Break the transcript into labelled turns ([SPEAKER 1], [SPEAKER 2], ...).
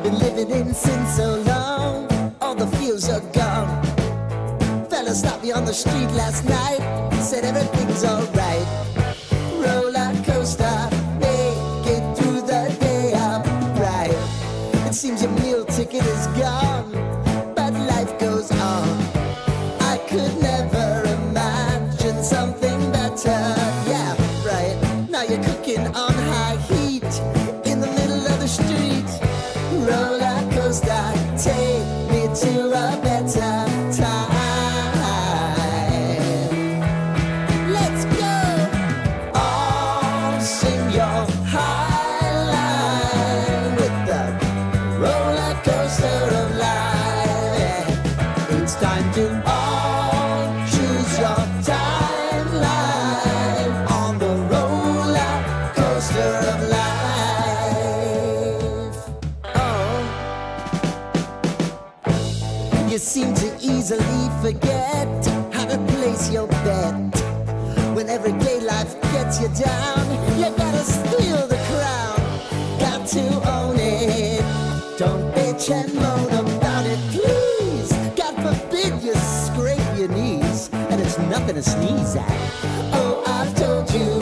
[SPEAKER 1] been living in sin so long, all the feels are gone. Fella stopped me on the street last night, said everything's alright. Roller coaster, make it through the day upright. It seems your meal ticket is gone, but life goes on. I could never imagine something better. Yeah, right. Now you're cooking on high heat in the middle of the street. Roller coaster, take me to a better time. Let's go. All sing your high line with the roller coaster of life. Yeah. It's time to all choose your timeline on the roller coaster of life. Oh, you seem to easily forget how to place your bet. When everyday life gets you down, you gotta steal the crown. Got to own it. Don't bitch and moan about it, please. God forbid you scrape your knees, and it's nothing to sneeze at. Oh, I've told you